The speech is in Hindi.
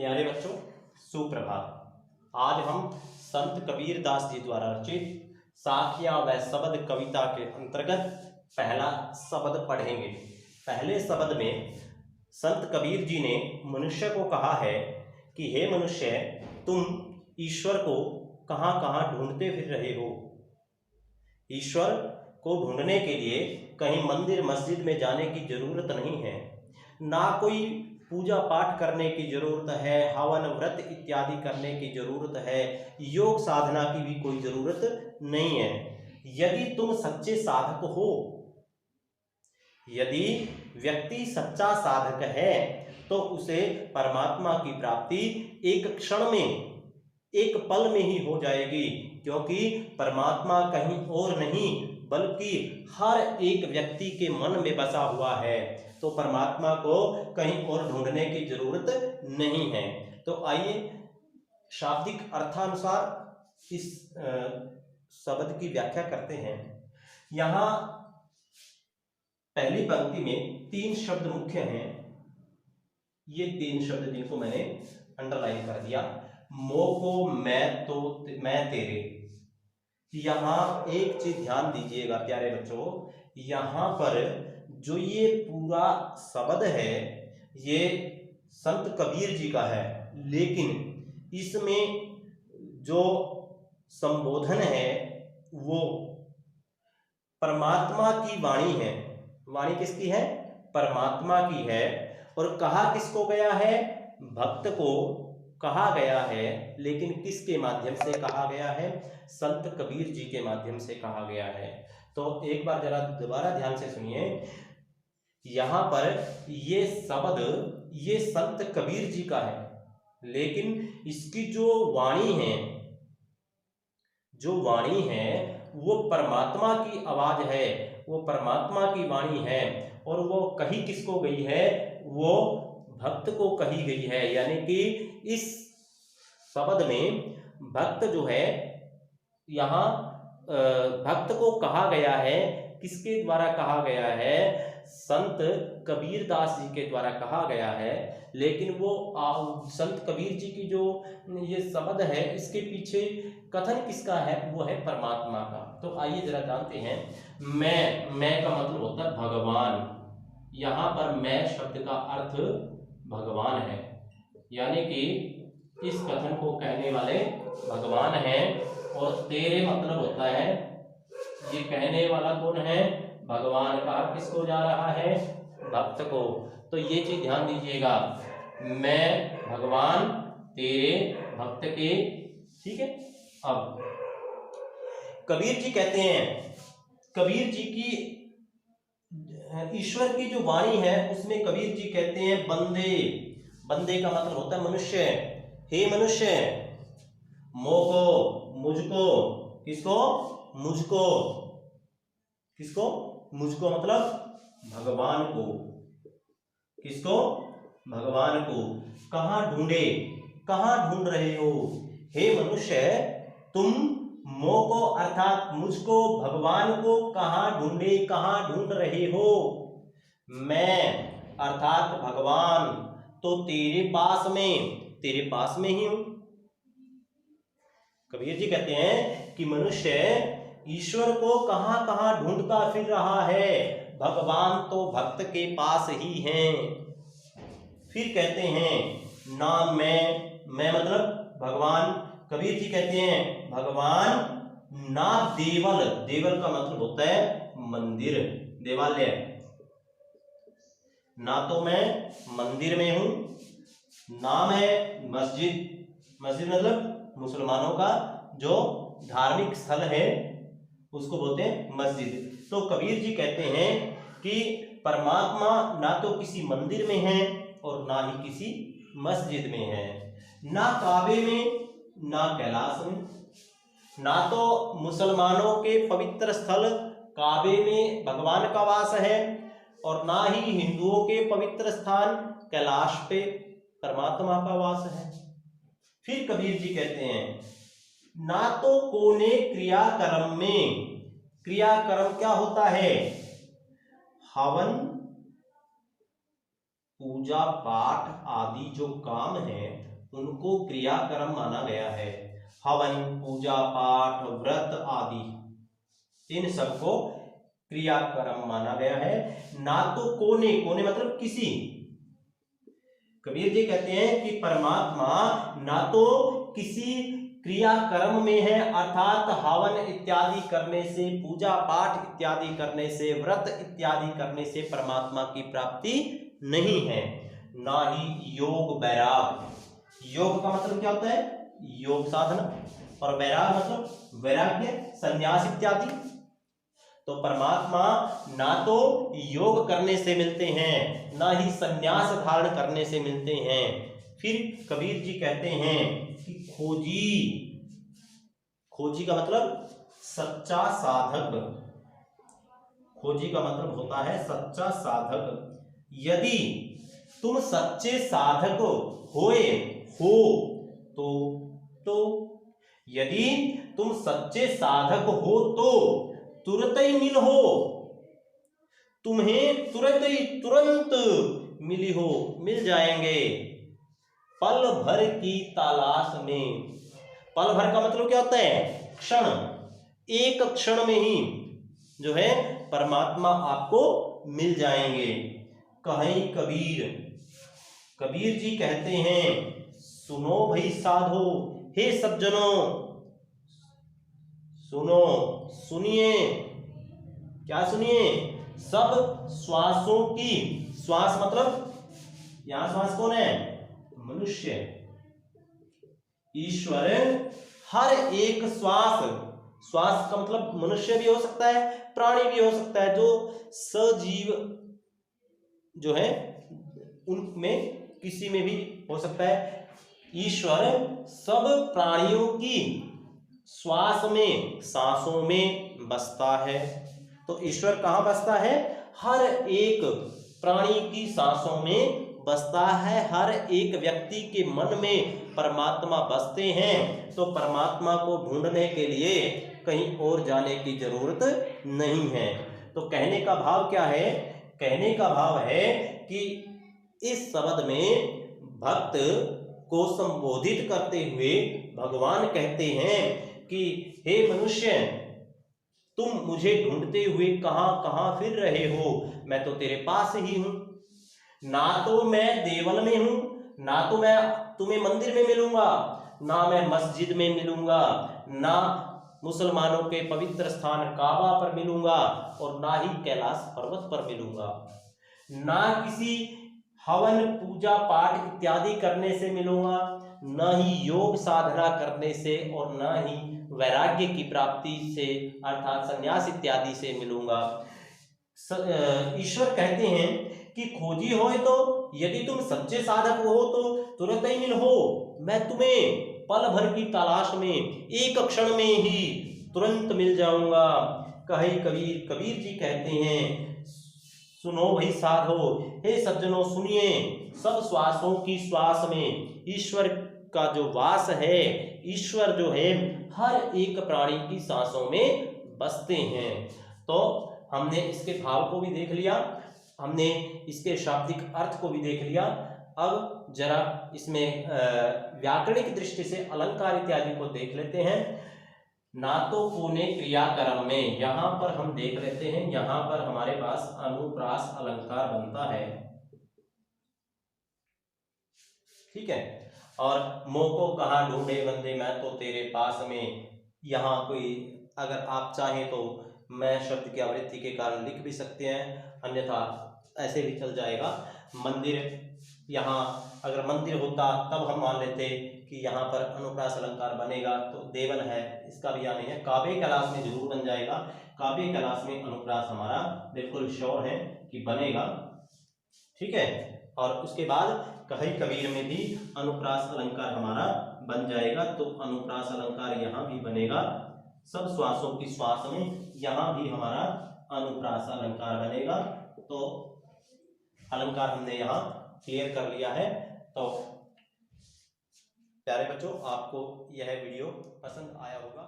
प्यारे बच्चों, सुप्रभात। आज हम संत कबीर दास जी द्वारा रचित साखियां व शब्द कविता के अंतर्गत पहला शब्द पढ़ेंगे। पहले शब्द में संत कबीर जी ने मनुष्य को कहा है कि हे मनुष्य, तुम ईश्वर को कहाँ कहाँ ढूंढते फिर रहे हो। ईश्वर को ढूंढने के लिए कहीं मंदिर मस्जिद में जाने की जरूरत नहीं है, ना कोई पूजा पाठ करने की जरूरत है, हवन व्रत इत्यादि करने की जरूरत है, योग साधना की भी कोई जरूरत नहीं है। यदि तुम सच्चे साधक हो, यदि व्यक्ति सच्चा साधक है तो उसे परमात्मा की प्राप्ति एक क्षण में, एक पल में ही हो जाएगी, क्योंकि परमात्मा कहीं और नहीं बल्कि हर एक व्यक्ति के मन में बसा हुआ है। तो परमात्मा को कहीं और ढूंढने की जरूरत नहीं है। तो आइए शाब्दिक अर्थानुसार इस शब्द की व्याख्या करते हैं। यहाँ पहली पंक्ति में 3 शब्द मुख्य हैं। ये 3 शब्द जिनको मैंने अंडरलाइन कर दिया, मोको, मैं, तो, मैं, तेरे। यहाँ एक चीज ध्यान दीजिएगा प्यारे बच्चों, यहाँ पर जो ये पूरा शब्द है ये संत कबीर जी का है, लेकिन इसमें जो संबोधन है वो परमात्मा की वाणी है। वाणी किसकी है? परमात्मा की है। और कहा किसको गया है? भक्त को कहा गया है, लेकिन किसके माध्यम से कहा गया है? संत कबीर जी के माध्यम से कहा गया है। तो एक बार जरा दोबारा ध्यान से सुनिए। यहां पर ये शब्द ये संत कबीर जी का है, लेकिन इसकी जो वाणी है वो परमात्मा की आवाज है, वो परमात्मा की वाणी है। और वो कही किसको गई है? वो भक्त को कही गई है। यानी कि इस शब्द में भक्त जो है, यहाँ भक्त को कहा गया है। किसके द्वारा कहा गया है? संत कबीर दास जी के द्वारा कहा गया है। लेकिन वो संत कबीर जी की जो ये शब्द है, इसके पीछे कथन किसका है? वो है परमात्मा का। तो आइए जरा जानते हैं। मैं का मतलब होता है भगवान। यहाँ पर मैं शब्द का अर्थ भगवान है, यानी कि इस कथन को कहने वाले भगवान हैं। और तेरे मतलब होता है, ये कहने वाला कौन है? भगवान का। किसको जा रहा है? भक्त को। तो ये चीज ध्यान दीजिएगा, मैं भगवान, तेरे भक्त के। ठीक है। अब कबीर जी कहते हैं, कबीर जी की ईश्वर की जो वाणी है उसमें कबीर जी कहते हैं बंदे। बंदे का मतलब होता है मनुष्य। हे मनुष्य, मोको, मुझको। किसको? मुझको। किसको? मुझको मतलब भगवान को। किसको? भगवान को। कहाँ ढूंढे? कहाँ ढूंढ रहे हो? हे मनुष्य, तुम मोको अर्थात मुझको, भगवान को कहाँ ढूंढे, कहाँ ढूंढ रहे हो? मैं अर्थात भगवान तो तेरे पास में ही हूं। कबीर जी कहते हैं कि मनुष्य ईश्वर को कहाँ कहाँ ढूंढता फिर रहा है, भगवान तो भक्त के पास ही हैं। फिर कहते हैं ना मैं मतलब भगवान। कबीर जी कहते हैं भगवान ना देवल। देवल का मतलब होता है मंदिर, देवालय। ना तो मैं मंदिर में हूं, ना मैं मस्जिद। मस्जिद मतलब मुसलमानों का जो धार्मिक स्थल है उसको बोलते हैं मस्जिद। तो कबीर जी कहते हैं कि परमात्मा ना तो किसी मंदिर में है और ना ही किसी मस्जिद में है, ना काबे में, ना कैलाश में। ना तो मुसलमानों के पवित्र स्थल काबे में भगवान का वास है, और ना ही हिंदुओं के पवित्र स्थान कैलाश पे परमात्मा का वास है। फिर कबीर जी कहते हैं ना तो कोने क्रियाकर्म में। क्रियाकर्म क्या होता है? हवन, पूजा पाठ आदि जो काम है उनको क्रियाक्रम माना गया है। हवन, पूजा पाठ, व्रत आदि इन सबको क्रियाक्रम माना गया है, ना तो कोने। कोने मतलब किसी। कबीर जी कहते हैं कि परमात्मा ना तो किसी क्रियाक्रम में है, अर्थात हवन इत्यादि करने से, पूजा पाठ इत्यादि करने से, व्रत इत्यादि करने से परमात्मा की प्राप्ति नहीं है, ना ही योग वैराग। योग का मतलब क्या होता है? योग साधना, और वैराग मतलब वैराग्य, संन्यास इत्यादि। तो परमात्मा ना तो योग करने से मिलते हैं, ना ही संन्यास धारण करने से मिलते हैं। फिर कबीर जी कहते हैं कि खोजी, खोजी का मतलब सच्चा साधक, खोजी का मतलब होता है सच्चा साधक। यदि तुम सच्चे साधक होए हो तो यदि तुम सच्चे साधक हो तो तुरंत ही मिल हो, तुम्हें तुरंत मिली हो, मिल जाएंगे पल भर की तलाश में। पल भर का मतलब क्या होता है? क्षण। एक क्षण में ही जो है परमात्मा आपको मिल जाएंगे। कहीं कबीर, कबीर जी कहते हैं, सुनो भाई साधो, हे सज्जनों, सुनो, सुनिए। क्या सुनिए? सब श्वासों की, श्वास मतलब यहां श्वास कौन है? मनुष्य। ईश्वर हर एक श्वास, श्वास का मतलब मनुष्य भी हो सकता है, प्राणी भी हो सकता है, जो सजीव जो है उनमें किसी में भी हो सकता है। ईश्वर सब प्राणियों की श्वास में, सांसों में बसता है। तो ईश्वर कहाँ बसता है? हर एक प्राणी की सांसों में बसता है, हर एक व्यक्ति के मन में परमात्मा बसते हैं। तो परमात्मा को ढूंढने के लिए कहीं और जाने की जरूरत नहीं है। तो कहने का भाव क्या है? कहने का भाव है कि इस शब्द में भक्त को संबोधित करते हुए भगवान कहते हैं कि हे मनुष्य, तुम मुझे ढूंढते हुए कहां कहां फिर रहे हो, मैं तो तेरे पास ही हूं। ना तो मैं देवल में हूं, ना तो मैं तुम्हें मंदिर में मिलूंगा, ना मैं मस्जिद में मिलूंगा, ना मुसलमानों के पवित्र स्थान काबा पर मिलूंगा, और ना ही कैलाश पर्वत पर मिलूंगा। ना किसी हवन, पूजा पाठ इत्यादि करने से मिलूंगा, न ही योग साधना करने से, और न ही वैराग्य की प्राप्ति से अर्थात संन्यास इत्यादि से मिलूंगा। ईश्वर कहते हैं कि खोजी हो तो, यदि तुम सच्चे साधक हो तो तुरंत ही मिल हो, मैं तुम्हें पल भर की तलाश में, एक क्षण में ही तुरंत मिल जाऊंगा। कहे कबीर, कबीर जी कहते हैं, सुनो भाई साधो, हे सज्जनों सुनिए, सब श्वासों की श्वास में ईश्वर का जो वास है, ईश्वर जो है हर एक प्राणी की सांसों में बसते हैं। तो हमने इसके भाव को भी देख लिया, हमने इसके शाब्दिक अर्थ को भी देख लिया। अब जरा इसमें व्याकरणिक दृष्टि से अलंकार इत्यादि को देख लेते हैं। ना तो कोने क्रियाक्रम में, यहां पर हम देख लेते हैं, यहां पर हमारे पास अनुप्रास अलंकार बनता है, ठीक है। और मोको कहाँ ढूंढे बंदे, मैं तो तेरे पास में, यहाँ कोई अगर आप चाहें तो मैं शब्द की आवृत्ति के कारण लिख भी सकते हैं, अन्यथा ऐसे भी चल जाएगा। मंदिर, यहाँ अगर मंदिर होता तब हम मान लेते कि यहाँ पर अनुप्रास अलंकार बनेगा, तो देवल है, इसका भी यहाँ नहीं है। काव्य कैलाश में जरूर बन जाएगा, काव्य कैलाश में अनुप्रास हमारा बिल्कुल श्योर है कि बनेगा, ठीक है। और उसके बाद कहे कबीर में भी अनुप्रास अलंकार हमारा बन जाएगा, तो अनुप्रास अलंकार यहाँ भी बनेगा। सब श्वासों की श्वास में यहाँ भी हमारा अनुप्रास अलंकार बनेगा। तो अलंकार हमने यहाँ क्लियर कर लिया है। तो प्यारे बच्चों, आपको यह वीडियो पसंद आया होगा।